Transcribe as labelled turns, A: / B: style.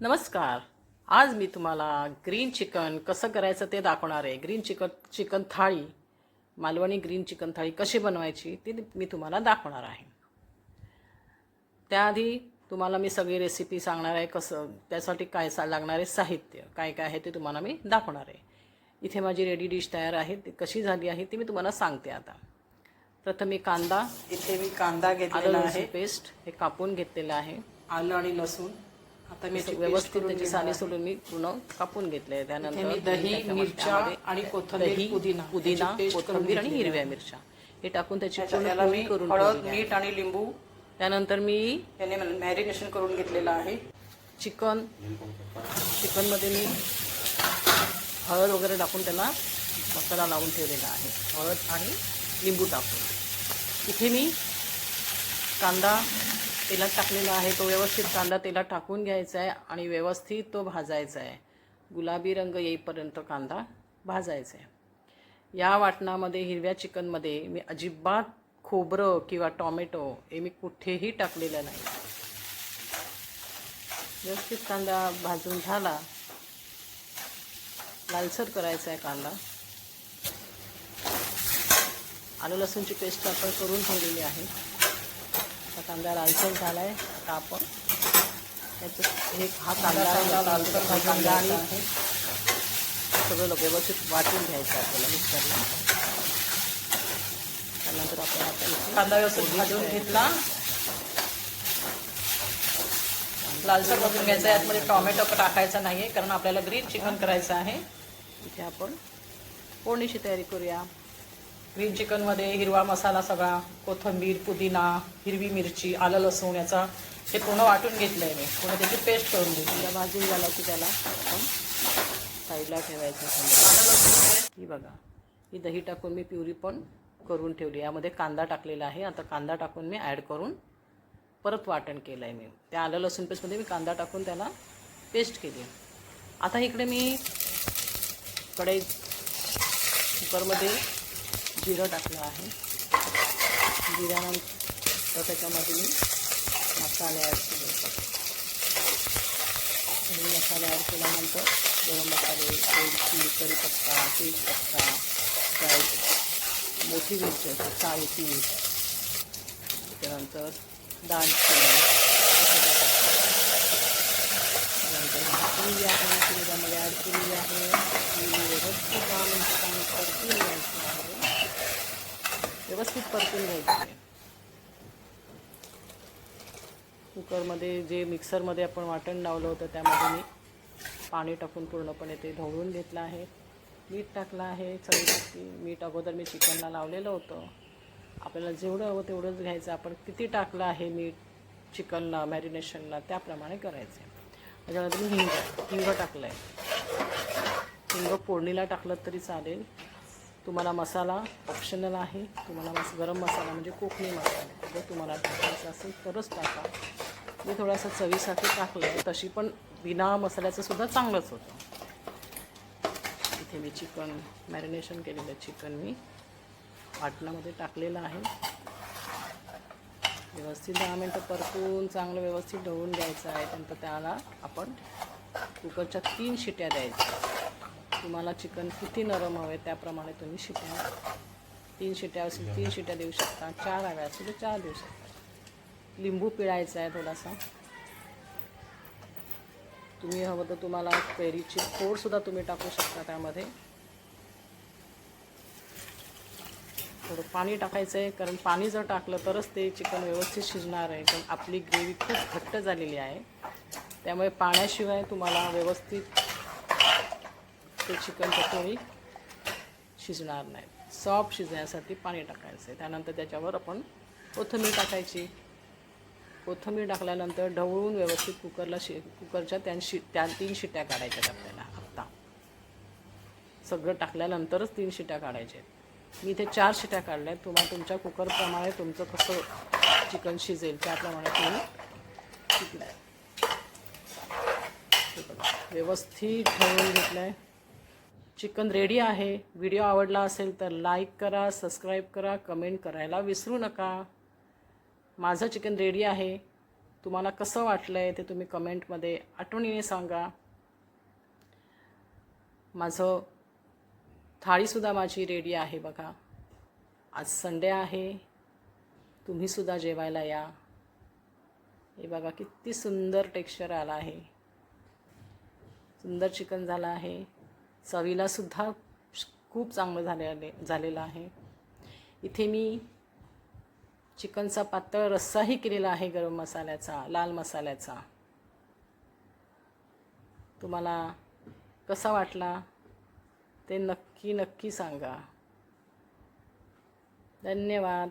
A: नमस्कार. आज मी तुम्हाला ग्रीन चिकन कसं करायचं ते दाखवणार आहे. ग्रीन चिकन थाळी, मालवणी ग्रीन चिकन थाळी कशी बनवायची ते मी तुम्हाला दाखवणार आहे. त्याआधी तुम्हाला मी सगळी रेसिपी सांगणार आहे, कसं त्यासाठी काय लागणारे साहित्य काय काय आहे ते तुम्हाला मी दाखवणार आहे. इथे माझी रेडी डिश तयार आहे. ती कशी झाली आहे ती मी तुम्हाला सांगते. आता प्रथम मी
B: इथे मी कांदा घेतलेला आहे,
A: पेस्ट हे कापून घेतलेलं आहे.
B: आलं आणि लसूण आता मी
A: व्यवस्थित त्याची साली सोडून मी पूर्ण कापून घेतले. त्यानंतर
B: दही, मिरच्या आणि कोथिंबीर,
A: पुदिना, कोथिंबीर आणि हिरव्या मिरच्या हे टाकून त्याची
B: मी हळद, मीठ आणि लिंबू
A: त्यानंतर मी
B: याने मॅरिनेशन करून घेतलेलं आहे.
A: चिकनमध्ये मी हळद वगैरे टाकून त्याला मसाला लावून ठेवलेला आहे. हळद आणि लिंबू टाकून इथे मी कांदा तेलात टाकलेला आहे. तो व्यवस्थित कांदा तेलात टाकून घ्यायचा आहे आणि व्यवस्थित तो भाजायचा आहे. गुलाबी रंग येईपर्यंत कांदा भाजायचा आहे. या वाटणामध्ये हिरव्या चिकनमध्ये मी अजिबात खोबरं किंवा टॉमॅटो हे मी कुठेही टाकलेलं नाही. व्यवस्थित कांदा भाजून झाला, लालसर करायचा आहे कांदा. आलं लसूणची पेस्ट आपण करून ठेवलेली आहे. कांदा लालसर झाला आहे. आता आपण हा कांदा लालसर भाजून आणि सगळं व्यवस्थित वाटून घ्यायचं आपल्याला मिक्सरला. त्यानंतर आपण आता
B: कांदा व्यवस्थित भाजून घेतला, लालसर भाजून घ्यायचा. यातमध्ये टोमॅटो टाकायचा नाही आहे कारण आपल्याला ग्रीन चिकन करायचं आहे.
A: इथे आपण फोडणीची तयारी करूया.
B: ग्रीन चिकनमध्ये हिरवा मसाला सगळा, कोथिंबीर, पुदिना, हिरवी मिरची, आलं लसूण याचा हे पूर्ण वाटून घेतलं आहे. मी पूर्ण त्याची पेस्ट करून घेतली.
A: भाजून झाला की त्याला आपण साईडला ठेवायचं. ही बघा, ही दही टाकून मी प्युरी पण करून ठेवली. यामध्ये कांदा टाकलेला आहे. आता कांदा टाकून मी ॲड करून परत वाटण केलं आहे. मी त्या आलं लसूण पेस्टमध्ये मी कांदा टाकून त्याला पेस्ट केली. आता इकडे मी कढईत कुकरमध्ये जिरं टाकलं आहे. जिऱ्यानंतर त्याच्यामध्ये मी मसाले ॲड केले. मसाले ॲड केल्यानंतर गरम मसाले, वेलची, कढीपत्ता, तेजपत्ता, मोठी मिरची असते 4-3, त्यानंतर दालचिनी, त्यानंतर त्यामध्ये ॲड केलेली आहे. व्यवस्थित 10 मिनिटं परतून घ्यायचं आहे. व्यवस्थित परतून घ्यायचं आहे. कुकरमध्ये जे मिक्सरमध्ये आपण वाटण लावलं होतं त्यामध्ये मी पाणी टाकून पूर्णपणे ते ढवळून घेतलं आहे. मीठ टाकलं आहे चवीसाठी. मीठ अगोदर मी चिकनला लावलेलं होतं. आपल्याला जेवढं हवं तेवढंच घ्यायचं. आपण किती टाकलं आहे मीठ चिकनला मॅरिनेशनला त्याप्रमाणे करायचं आहे. त्याच्यानंतर मी हिंग टाकलं आहे. हिंग फोडणीला टाकलं तरी चालेल. तुम्हाला मसाला ऑप्शनल आहे. तुम्हाला गरम मसाला म्हणजे कोकणी मसाला जर तुम्हाला टाकायचा असेल तरच टाका. मी थोडासा चवीसाठी टाकलं आहे. तशी पण बिना मसाल्याचं सुद्धा चांगलंच होतं. इथे मी चिकन मॅरिनेशन केलेलं चिकन मी वाटणामध्ये टाकलेलं आहे. व्यवस्थित 10 मिनटं परतून चांगलं व्यवस्थित ढवळून घ्यायचं आहे. नंतर त्याला आपण कुकरच्या 3 शिट्या द्यायच्या. तुम्हाला चिकन किती नरम हवे त्याप्रमाणे तुम्ही 3 शिट्या असेल 3 शिट्या देऊ शकता. 4 हव्या असेल तर 4 देऊ शकता. लिंबू पिळायचा आहे थोडासा. तुम्ही हवं तर तुम्हाला कैरीची फोडसुद्धा तुम्ही टाकू शकता. त्यामध्ये थोडं पाणी टाकायचं आहे कारण पाणी जर टाकलं तरच ते चिकन व्यवस्थित शिजणार आहे. कारण आपली ग्रेव्ही खूप घट्ट झालेली आहे. त्यामुळे पाण्याशिवाय तुम्हाला व्यवस्थित ते चिकन पोळी शिजणार नाही. सॉफ्ट शिजण्यासाठी पाणी टाकायचं आहे. त्यानंतर त्याच्यावर आपण कोथिंबीर टाकायची. कोथिंबीर टाकल्यानंतर ढवळून व्यवस्थित कुकरच्या 3 शिट्या काढायच्यात आपल्याला. आत्ता सगळं टाकल्यानंतरच 3 शिट्या काढायच्या आहेत. मी इथे 4 शिट्या काढल्या आहेत. तुम्हाला तुमच्या कुकरप्रमाणे तुमचं कसं चिकन शिजेल त्याप्रमाणे तुम्ही शिकलं आहे. व्यवस्थित ढवळून घेतलं आहे. चिकन रेडी आहे. व्हिडिओ आवडला असेल तर लाईक करा, सबस्क्राईब करा, कमेंट करायला विसरू नका. माझं चिकन रेडी आहे. तुम्हाला कसं वाटलं आहे ते तुम्ही कमेंटमध्ये आठवणीने सांगा. माझं थाळीसुद्धा माझी रेडी आहे बघा. आज संडे आहे, तुम्हीसुद्धा जेवायला या. हे बघा किती सुंदर टेक्स्चर आला आहे, सुंदर चिकन झालं आहे. चवीलासुद्धा खूप चांगलं झालेलं आहे. इथे मी चिकनचा पातळ रस्साही केलेला आहे गरम मसाल्याचा, लाल मसाल्याचा. तुम्हाला कसा वाटला ते नक्की सांगा. धन्यवाद.